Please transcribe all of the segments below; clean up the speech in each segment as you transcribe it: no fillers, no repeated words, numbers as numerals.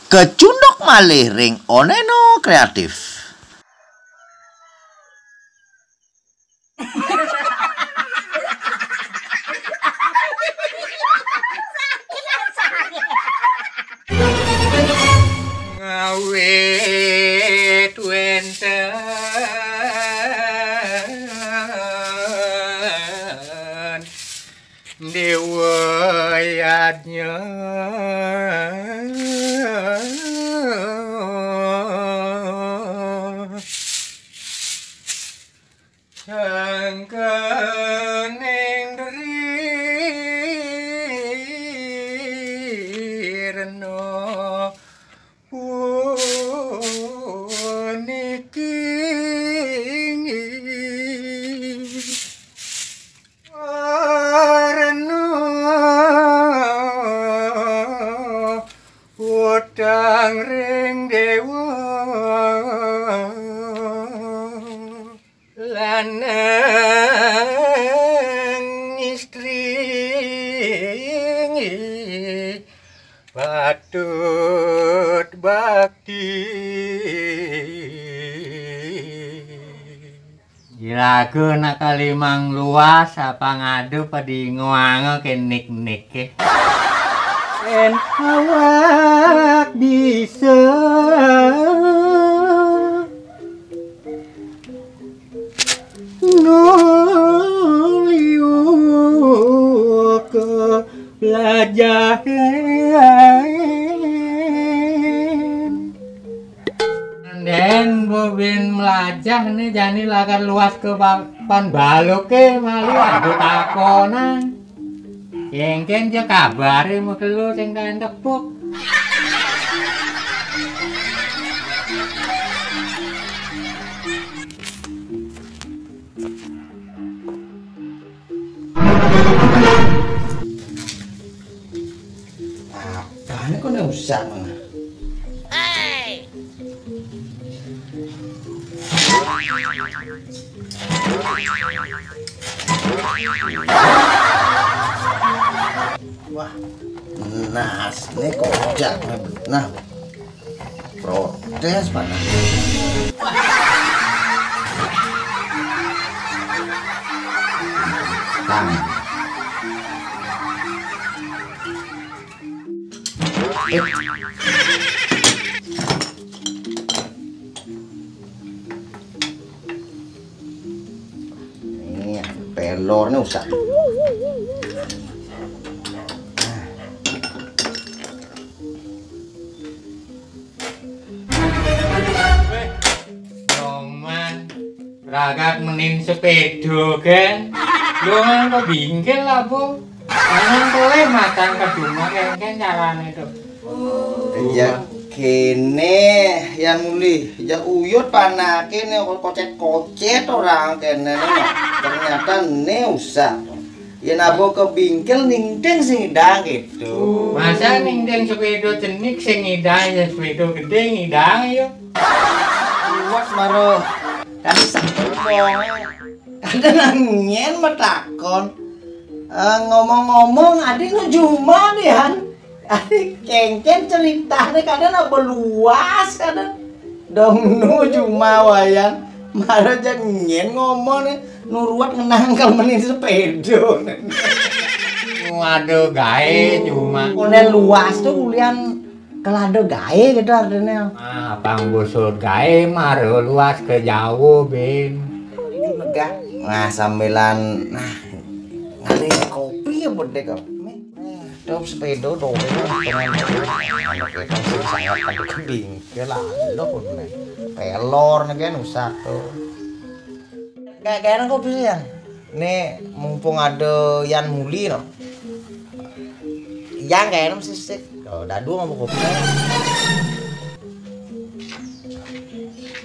Kecundok malih ring Oneno Kreatif. Ngawit wenten dewa yadnya sangkening rirno puniki warna utang ring dewa lanang istri patut bakti. Lagu nak kalimang luas apa ngadu padi ngoango kenik-nik ke. En awak bisa noliu ke pelajaran. Den bobin melajah nih jani lakan luas ke pan baluk ke malu adu takonan. Kengken je kabare mau kelu sing dan tepuk. Apaan kok nggak usah mana? Wah, nas nih kojak nah protes mana? Tang. Nih, pelornya usah. Ragak menin sepeda kan, dongan kok bingkel lah bu, jangan boleh makan kedua kan carane tuh. Ya kene yang muli, ya uyut panah kene kocet orang kene ternyata ne usah. Ya nabo ke bingkel ningdeng sing idang gitu. Masa ningdeng sepeda cenik sing idang ya sepeda gede ngidang yuk. Buat maro kan sambong kadang ngen metakon ngomong-ngomong adik nu cuma nih han adik kengken ceritanya kadang apa luas kadang dong nu cuma wayang malah jangan ngen ngomong nih nuruat ngenangkal menin sepeda. Waduh gae cuma Udah luas tuh kulian kelado gae gitu artinya. Abang busur gae maro luas ke jauh bin. Nah sambilan ngali kopi ya berdek kok. Dong sepeda dong dengan anak kita sih sangat pada kebing ke lalu pun pelor nih kan usah tuh. Kayak kopi sih ya. Nih mumpung ada Yan Muli no. Yang kayaknya mesti sih. Kalau dadu ngomong kopi saya.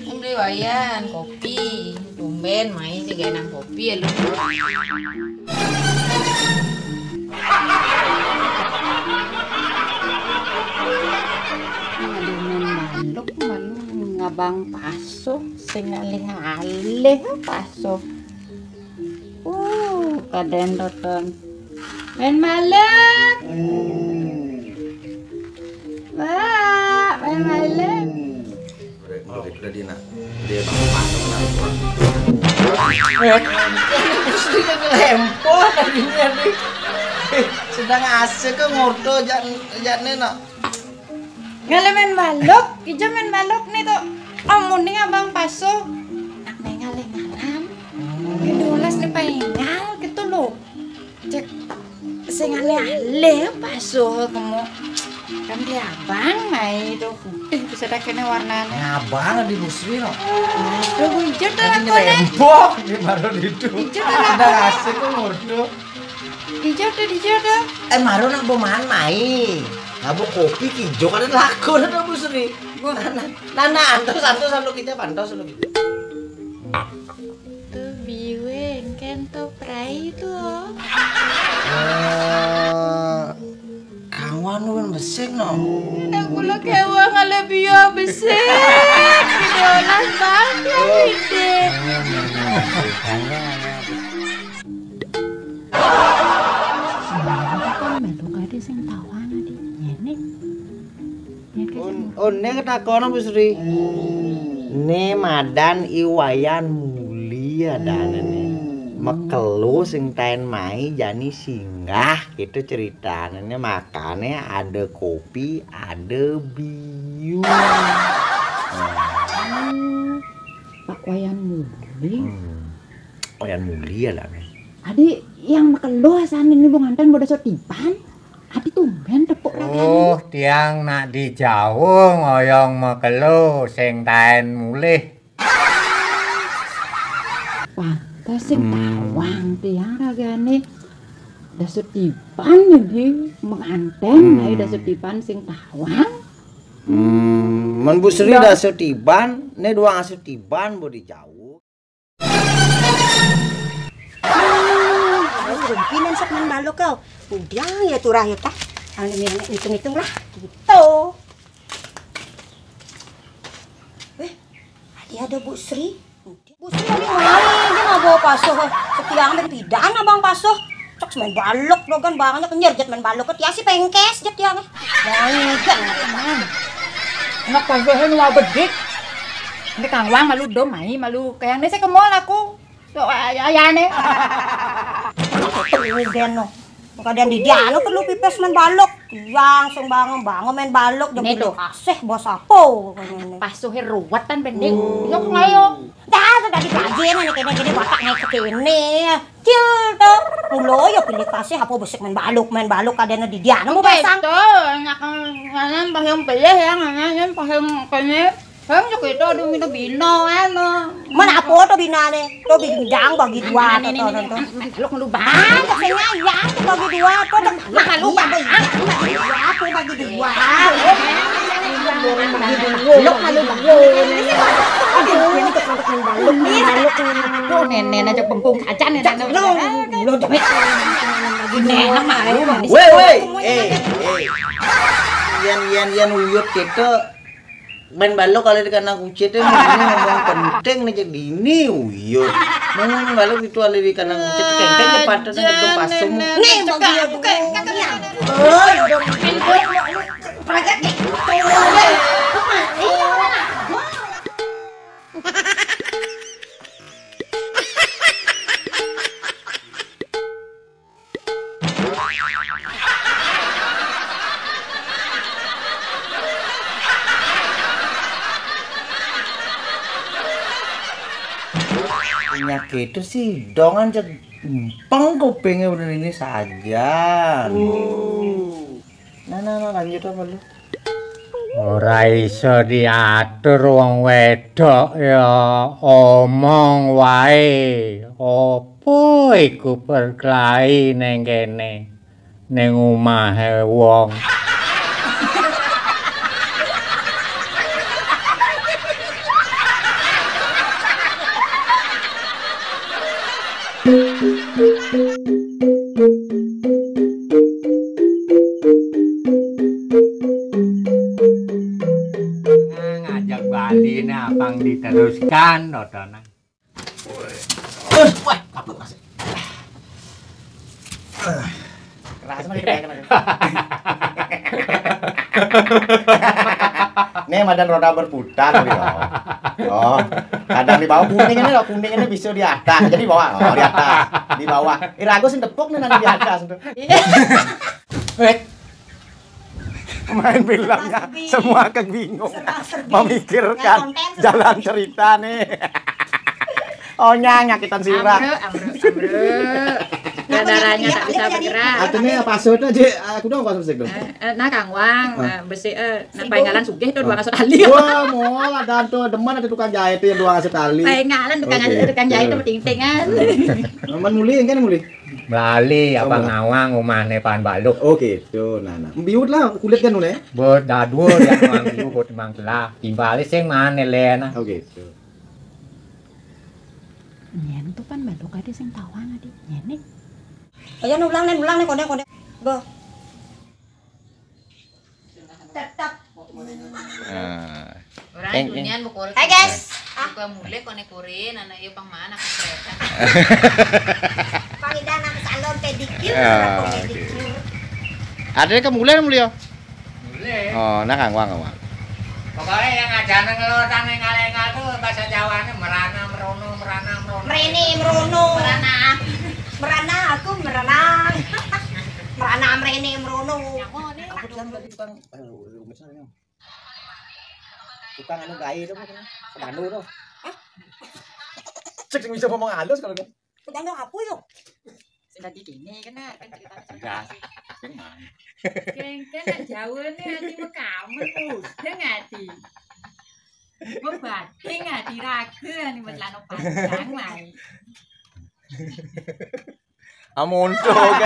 Beli wayan kopi, tumben main sih gak nang kopi ya lu. Maluk ngabang paso, sing alih-alih paso. Kaden doton. Men malak. Wah, malam. Udah Dina. Dia bang Mesti kan lempor tadinya nih. Sedang asik ke ngordo jangan nak. Ngalamin balok, ijo main balok nih tuh. Omongin abang paso. Nak mengaling ngalam. Kedulas nih pengal gitu loh. Cek sing ale paso kamu. Kan dia abang mai tuh. Bisa dah kena warnanya. Ngabang di Busri no. Aduh, ijo dah aku nih. Lempor di baru itu. Ijo dah Sedang asik ke ngordo. Ijo dah. Maro nak boman mai. Ngabo kopi kijo kan laku na Busri. Nana antos lo kita pantos lo kita. Tuh biweng kan tuh prai tuh. Kawan lu kan besek no. Aku lo kewang ala biyo besek. Kidolan banget ide. Ne ketakono Busri. Ne madan iwayan mulia danane. Mekelu sing taen mai jani singgah gitu ceritanya makane ada kopi ada biu. Pak Wayan Muli. Wayan mulia lah nih. Adi yang makelo asan ini bunganten bodo sotipan. Adi tumben tepuk lagi. Oh, tiang nak dijauh ngoyong mekelo sing taen mulih. Pantas sing tawang tiang ragane. Dasutipan jadi menganten ai dasutipan sing tawang. Men Busri dah setiban, ne doang setiban bodi jauh. Rumpinan sok main balok kau. Udah ya turah ya tak. Hitung-hitung lah. Gitu. Ada Bu Sri. Bu Sri lagi main. Dia nggak bawa pasoh. Setiang dan pidana bang pasoh. Cok main balok dogan banget nyerjet main balok. Dia si pengkes jet dia. Banyak teman. Anak pasohin mau bedik. Ini Kang Wang malu dom mai malu kayak ini saya ke mall aku. So ayane. Kemudian no. Kadang di dia perlu pipes main balok. Yang sing bangun main balok jam Nedo. kasih bos apo. Pasohin ruwet tan bending. Yok ngayo. Dah sudah dipelajarin nih kene gini bapak naik ke kene. Cil tuh. Mulo ya pilih kasih apa besek main balok kadang di dia mau pasang. Tuh, nganan pahing pilih ya nganan pahing kene. Hem jo kita aduh minta bino ano. Mana apa tuh binane? Tuh bidang bagi dua tuh. Lu lu bang. Katanya ya bagi dua tuh. Lu bang. Aku bagi dua. Lu malu bang. Aduh, ini kepentok main balok. Tuh nenek aja pengkung kacan ya. Lu demit. Nenek mah. Weh. Yan uyut kita main balok kali di kandang kucing itu ngomong penting nih jadi ini uyut. Main balok itu kali di kandang kucing kengkeng cepatan dan gedung pasung. Nih bagi bukan kakaknya. Pragat nih. Penyakit itu sih dongan jempeng kupingnya udah ini saja. Nah lanjut apa lu? Ora iso diatur wong wedok ya omong wae. Apa iku berkelahi ning kene ning omahe wong. Ngajak Bali ini abang diteruskan nontonan. Wah, apa mas? Keras banget. Nih madan roda berputar gitu. Oh, kadang di bawah kuning ini bisa di atas. Jadi di bawah, oh di atas, di bawah. Irago sing tepuk nih nanti di atas. Main filmnya semua kebingung, memikirkan jalan cerita nih. Oh nyakitan sirah. Ambruk. Darahnya tak bisa bergerak. Artinya passwordnya aja, aku dong password dong. Nah Kang Wang, besi pengalan sugih tuh dua ngasut tali. Wah, mall ada tuh demen ada tukang jahit tuh yang dua ngasut tali. Pengalan tukang jahit tuh penting-pentingan. Man muli kan muli. Melali apa ngawang umahne pan baluk. Oh gitu. Nah. Biut lah kulit kan nule. Bot dadur ya mang biu bot mang telah. Timbali sing mane lena. Oh gitu. Nyen tuh pan baluk ade sing tawang ade. Nyen. Ayo ulang nih kode. Go. Tetap. Orang dunian bukore. Hai guys. Buka mulai kone kurin anak ieu pang mana kesretan. Pangidan nang salon pedicure. Ada yang mulai ya? Mulai. Oh, nah Kang Wang. Pokoknya yang ngajarin ngelotan ngal-ngal tuh bahasa Jawanya merana merono. Merene merono. Merana aku merenang. Merana merene merono. Tukang anu gai itu kan. Kemandu tuh. Cek bisa ngomong halus kalau gitu. Tukang apa yuk? Sudah di sini kan cerita. Enggak. Kengken Jawa nih ati mekamen udah ngati. Membati ngati raga nih metlano panjang mai. Amun tuh